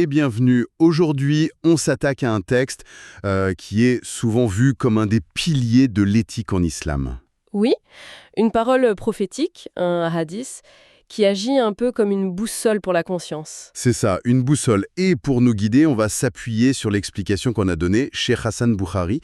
Et bienvenue. Aujourd'hui, on s'attaque à un texte qui est souvent vu comme un des piliers de l'éthique en islam. Oui, une parole prophétique, un hadith, qui agit un peu comme une boussole pour la conscience. C'est ça, une boussole. Et pour nous guider, on va s'appuyer sur l'explication qu'on a donnée chez Hassan Bukhari.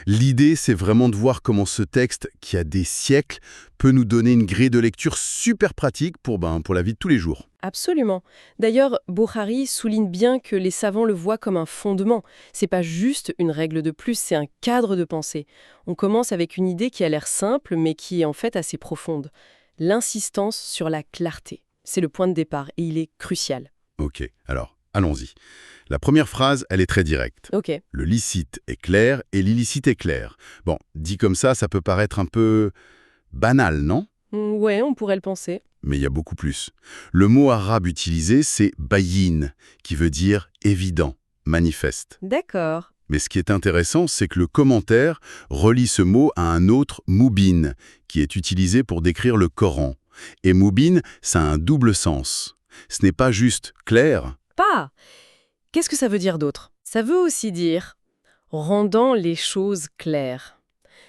L'idée, c'est vraiment de voir comment ce texte, qui a des siècles, peut nous donner une grille de lecture super pratique pour la vie de tous les jours. Absolument. D'ailleurs, Bukhari souligne bien que les savants le voient comme un fondement. C'est pas juste une règle de plus, c'est un cadre de pensée. On commence avec une idée qui a l'air simple, mais qui est en fait assez profonde. L'insistance sur la clarté. C'est le point de départ et il est crucial. Ok, alors, allons-y. La première phrase, elle est très directe. Ok. Le licite est clair et l'illicite est clair. Bon, dit comme ça peut paraître un peu banal, non? Ouais, on pourrait le penser. Mais il y a beaucoup plus. Le mot arabe utilisé, c'est bayin, qui veut dire évident, manifeste. D'accord. Mais ce qui est intéressant, c'est que le commentaire relie ce mot à un autre moubin, qui est utilisé pour décrire le Coran. Et moubin, ça a un double sens. Ce n'est pas juste clair. Pas. Qu'est-ce que ça veut dire d'autre? Ça veut aussi dire rendant les choses claires.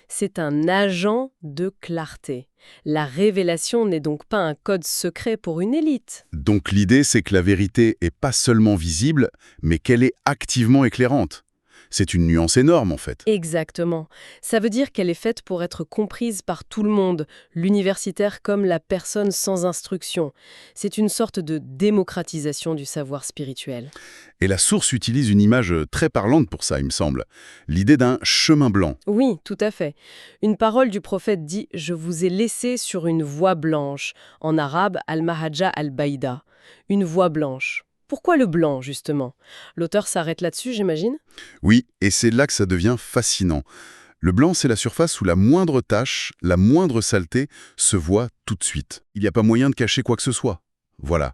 C'est un agent de clarté. La révélation n'est donc pas un code secret pour une élite. Donc l'idée, c'est que la vérité est pas seulement visible, mais qu'elle est activement éclairante. C'est une nuance énorme, en fait. Exactement. Ça veut dire qu'elle est faite pour être comprise par tout le monde, l'universitaire comme la personne sans instruction. C'est une sorte de démocratisation du savoir spirituel. Et la source utilise une image très parlante pour ça, il me semble. L'idée d'un chemin blanc. Oui, tout à fait. Une parole du prophète dit « Je vous ai laissé sur une voie blanche », en arabe « al-mahajja al-baïda », une voie blanche. Pourquoi le blanc, justement? L'auteur s'arrête là-dessus, j'imagine? Oui, et c'est là que ça devient fascinant. Le blanc, c'est la surface où la moindre tache, la moindre saleté se voit tout de suite. Il n'y a pas moyen de cacher quoi que ce soit. Voilà.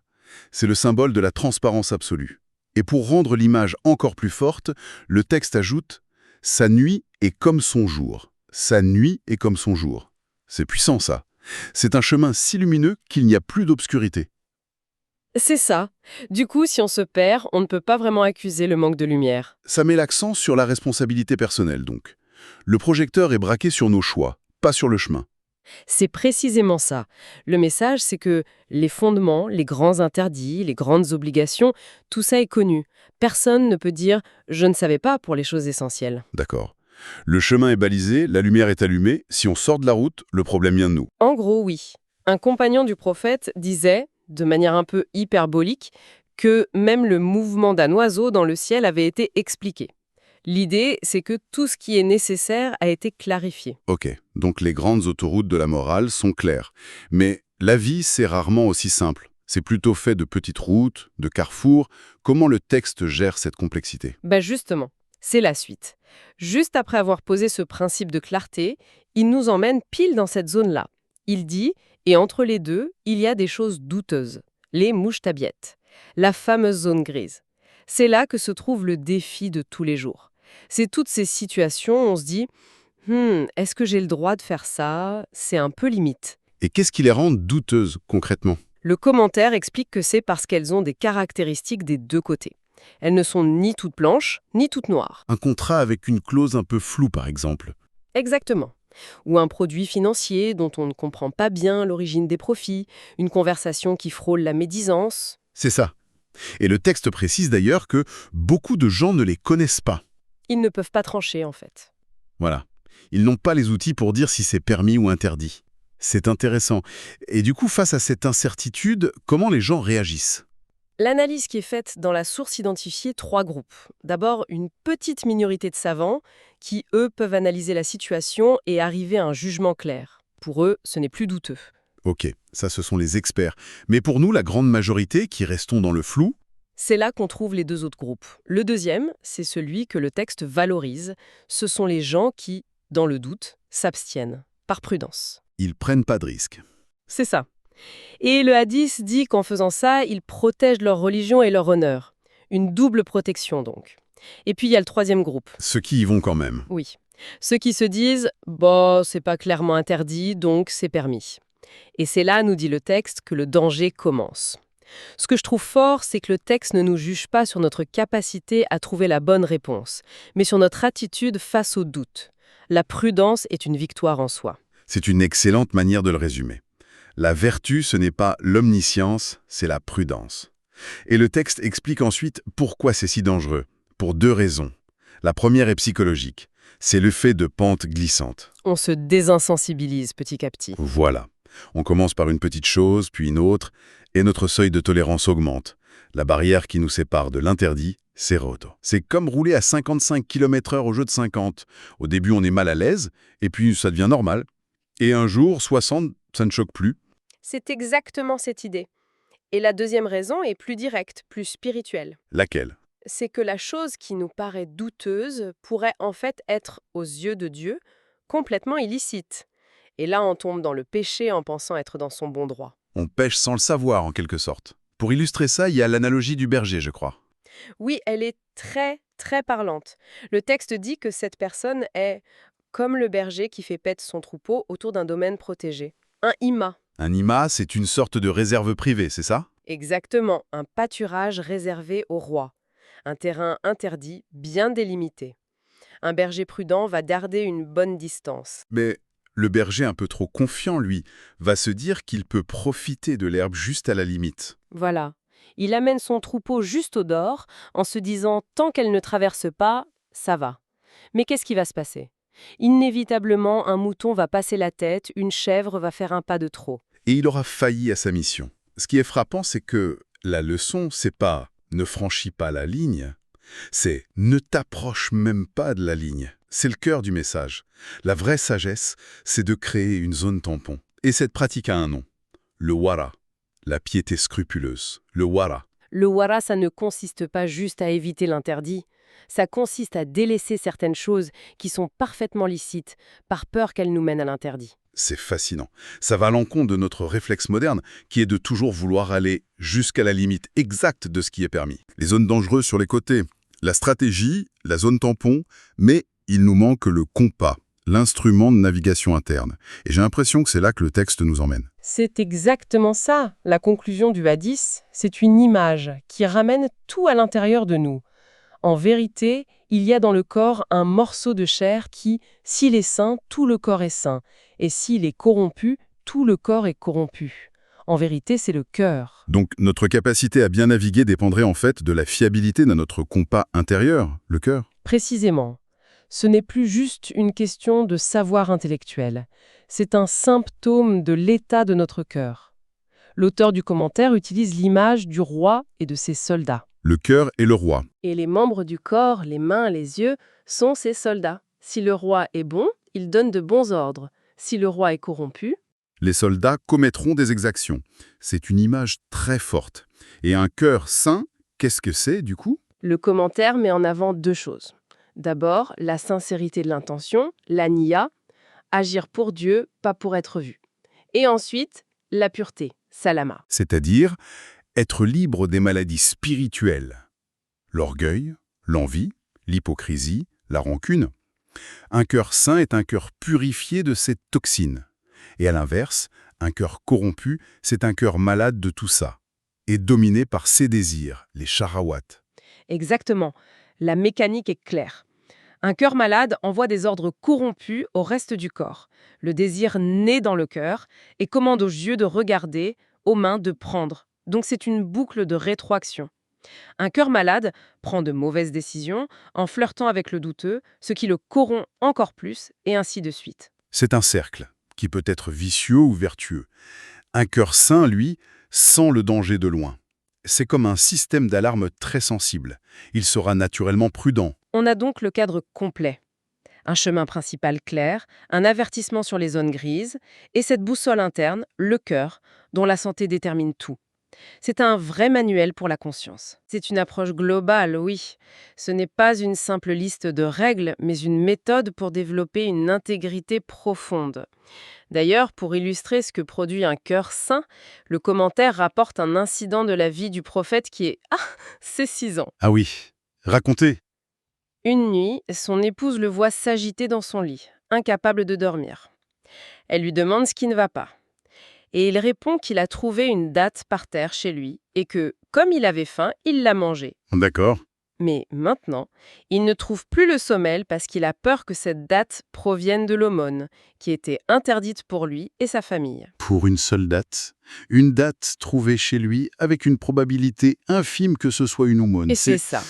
C'est le symbole de la transparence absolue. Et pour rendre l'image encore plus forte, le texte ajoute « Sa nuit est comme son jour ». Sa nuit est comme son jour. C'est puissant, ça. C'est un chemin si lumineux qu'il n'y a plus d'obscurité. C'est ça. Du coup, si on se perd, on ne peut pas vraiment accuser le manque de lumière. Ça met l'accent sur la responsabilité personnelle, donc. Le projecteur est braqué sur nos choix, pas sur le chemin. C'est précisément ça. Le message, c'est que les fondements, les grands interdits, les grandes obligations, tout ça est connu. Personne ne peut dire « je ne savais pas » pour les choses essentielles. D'accord. Le chemin est balisé, la lumière est allumée. Si on sort de la route, le problème vient de nous. En gros, oui. Un compagnon du prophète disait, de manière un peu hyperbolique, que même le mouvement d'un oiseau dans le ciel avait été expliqué. L'idée, c'est que tout ce qui est nécessaire a été clarifié. Ok, donc les grandes autoroutes de la morale sont claires. Mais la vie, c'est rarement aussi simple. C'est plutôt fait de petites routes, de carrefours. Comment le texte gère cette complexité? Justement, c'est la suite. Juste après avoir posé ce principe de clarté, il nous emmène pile dans cette zone-là. Il dit, et entre les deux, il y a des choses douteuses, les mouchtabiettes, la fameuse zone grise. C'est là que se trouve le défi de tous les jours. C'est toutes ces situations où on se dit, est-ce que j'ai le droit de faire ça? C'est un peu limite. Et qu'est-ce qui les rend douteuses, concrètement? Le commentaire explique que c'est parce qu'elles ont des caractéristiques des deux côtés. Elles ne sont ni toutes blanches, ni toutes noires. Un contrat avec une clause un peu floue, par exemple. Exactement. Ou un produit financier dont on ne comprend pas bien l'origine des profits, une conversation qui frôle la médisance. C'est ça. Et le texte précise d'ailleurs que beaucoup de gens ne les connaissent pas. Ils ne peuvent pas trancher, en fait. Voilà. Ils n'ont pas les outils pour dire si c'est permis ou interdit. C'est intéressant. Et du coup, face à cette incertitude, comment les gens réagissent? L'analyse qui est faite dans la source identifie 3 groupes. D'abord, une petite minorité de savants qui, eux, peuvent analyser la situation et arriver à un jugement clair. Pour eux, ce n'est plus douteux. Ok, ça ce sont les experts. Mais pour nous, la grande majorité qui restons dans le flou, C'est là qu'on trouve les 2 autres groupes. Le deuxième, c'est celui que le texte valorise. Ce sont les gens qui, dans le doute, s'abstiennent, par prudence. ils prennent pas de risques. C'est ça. Et le hadith dit qu'en faisant ça, ils protègent leur religion et leur honneur. Une double protection donc. Et puis il y a le troisième groupe. Ceux qui y vont quand même. Oui. Ceux qui se disent « Bah, c'est pas clairement interdit, donc c'est permis ». Et c'est là, nous dit le texte, que le danger commence. Ce que je trouve fort, c'est que le texte ne nous juge pas sur notre capacité à trouver la bonne réponse, mais sur notre attitude face au doute. La prudence est une victoire en soi. C'est une excellente manière de le résumer. La vertu, ce n'est pas l'omniscience, c'est la prudence. Et le texte explique ensuite pourquoi c'est si dangereux. Pour 2 raisons. La première est psychologique. C'est le fait de pente glissante. On se désinsensibilise petit à petit. Voilà. On commence par une petite chose, puis une autre, et notre seuil de tolérance augmente. La barrière qui nous sépare de l'interdit, c'est roto. C'est comme rouler à 55 km/h au jeu de 50. Au début, on est mal à l'aise, et puis ça devient normal. Et un jour, 60, ça ne choque plus. C'est exactement cette idée. Et la deuxième raison est plus directe, plus spirituelle. Laquelle? C'est que la chose qui nous paraît douteuse pourrait en fait être, aux yeux de Dieu, complètement illicite. Et là, on tombe dans le péché en pensant être dans son bon droit. On pêche sans le savoir, en quelque sorte. Pour illustrer ça, il y a l'analogie du berger, je crois. Oui, elle est très, très parlante. Le texte dit que cette personne est comme le berger qui fait paître son troupeau autour d'un domaine protégé. Un IMA. Un IMA, c'est une sorte de réserve privée, c'est ça? Exactement, un pâturage réservé au roi. Un terrain interdit, bien délimité. Un berger prudent va garder une bonne distance. Mais le berger un peu trop confiant, lui, va se dire qu'il peut profiter de l'herbe juste à la limite. Voilà. Il amène son troupeau juste au dehors en se disant tant qu'elle ne traverse pas, ça va. Mais qu'est-ce qui va se passer? Inévitablement, un mouton va passer la tête, une chèvre va faire un pas de trop. Et il aura failli à sa mission. Ce qui est frappant, c'est que la leçon, c'est pas « ne franchis pas la ligne », c'est « ne t'approche même pas de la ligne ». C'est le cœur du message. La vraie sagesse, c'est de créer une zone tampon. Et cette pratique a un nom. Le wara. La piété scrupuleuse. Le wara. Le wara, ça ne consiste pas juste à éviter l'interdit. Ça consiste à délaisser certaines choses qui sont parfaitement licites, par peur qu'elles nous mènent à l'interdit. C'est fascinant. Ça va à l'encontre de notre réflexe moderne, qui est de toujours vouloir aller jusqu'à la limite exacte de ce qui est permis. Les zones dangereuses sur les côtés, la stratégie, la zone tampon, mais il nous manque le compas, l'instrument de navigation interne. Et j'ai l'impression que c'est là que le texte nous emmène. C'est exactement ça. La conclusion du hadith, c'est une image qui ramène tout à l'intérieur de nous. En vérité, il y a dans le corps un morceau de chair qui, s'il est sain, tout le corps est sain. Et s'il est corrompu, tout le corps est corrompu. En vérité, c'est le cœur. Donc notre capacité à bien naviguer dépendrait en fait de la fiabilité de notre compas intérieur, le cœur. Précisément. Ce n'est plus juste une question de savoir intellectuel. C'est un symptôme de l'état de notre cœur. L'auteur du commentaire utilise l'image du roi et de ses soldats. Le cœur est le roi. Et les membres du corps, les mains, les yeux, sont ses soldats. Si le roi est bon, il donne de bons ordres. Si le roi est corrompu, Les soldats commettront des exactions. C'est une image très forte. Et un cœur sain, qu'est-ce que c'est du coup? le commentaire met en avant 2 choses. D'abord, la sincérité de l'intention, la niya, agir pour Dieu, pas pour être vu. Et ensuite, la pureté, salama. C'est-à-dire être libre des maladies spirituelles. L'orgueil, l'envie, l'hypocrisie, la rancune. Un cœur sain est un cœur purifié de ces toxines. Et à l'inverse, un cœur corrompu, c'est un cœur malade de tout ça, et dominé par ses désirs, les shahawat. Exactement. La mécanique est claire. Un cœur malade envoie des ordres corrompus au reste du corps. Le désir naît dans le cœur et commande aux yeux de regarder, aux mains de prendre. Donc c'est une boucle de rétroaction. Un cœur malade prend de mauvaises décisions en flirtant avec le douteux, ce qui le corrompt encore plus, et ainsi de suite. C'est un cercle, qui peut être vicieux ou vertueux. Un cœur sain, lui, sent le danger de loin. C'est comme un système d'alarme très sensible. Il sera naturellement prudent. On a donc le cadre complet. Un chemin principal clair, un avertissement sur les zones grises, et cette boussole interne, le cœur, dont la santé détermine tout. C'est un vrai manuel pour la conscience. C'est une approche globale, oui. Ce n'est pas une simple liste de règles, mais une méthode pour développer une intégrité profonde. D'ailleurs, pour illustrer ce que produit un cœur sain, le commentaire rapporte un incident de la vie du prophète qui est saisissant. Ah oui, racontez. Une nuit, son épouse le voit s'agiter dans son lit, incapable de dormir. Elle lui demande ce qui ne va pas. Et il répond qu'il a trouvé une datte par terre chez lui et que, comme il avait faim, il l'a mangée. D'accord. Mais maintenant, il ne trouve plus le sommel parce qu'il a peur que cette datte provienne de l'aumône, qui était interdite pour lui et sa famille. Pour une date trouvée chez lui avec une probabilité infime que ce soit une aumône. Et c'est ça.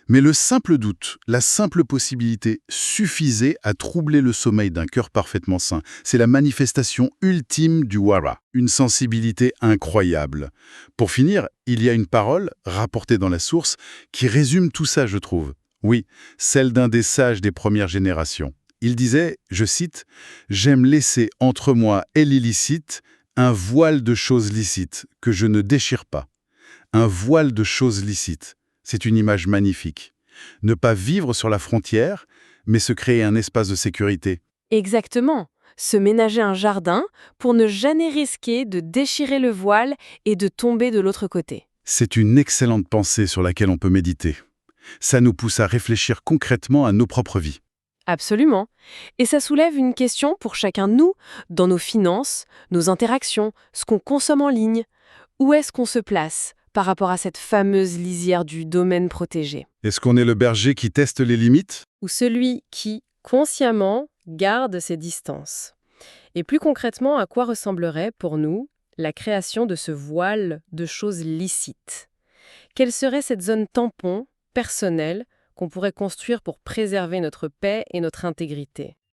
Mais le simple doute, la simple possibilité suffisait à troubler le sommeil d'un cœur parfaitement sain. C'est la manifestation ultime du wara, une sensibilité incroyable. Pour finir, il y a une parole, rapportée dans la source, qui résume tout ça, je trouve. Oui, celle d'un des sages des premières générations. Il disait, je cite, « J'aime laisser entre moi et l'illicite un voile de choses licites que je ne déchire pas. » Un voile de choses licites. C'est une image magnifique. Ne pas vivre sur la frontière, mais se créer un espace de sécurité. Exactement. Se ménager un jardin pour ne jamais risquer de déchirer le voile et de tomber de l'autre côté. C'est une excellente pensée sur laquelle on peut méditer. Ça nous pousse à réfléchir concrètement à nos propres vies. Absolument. Et ça soulève une question pour chacun de nous, dans nos finances, nos interactions, ce qu'on consomme en ligne. Où est-ce qu'on se place par rapport à cette fameuse lisière du domaine protégé? Est-ce qu'on est le berger qui teste les limites? Ou celui qui, consciemment, garde ses distances? Et plus concrètement, à quoi ressemblerait pour nous la création de ce voile de choses licites? Quelle serait cette zone tampon, personnelle, qu'on pourrait construire pour préserver notre paix et notre intégrité?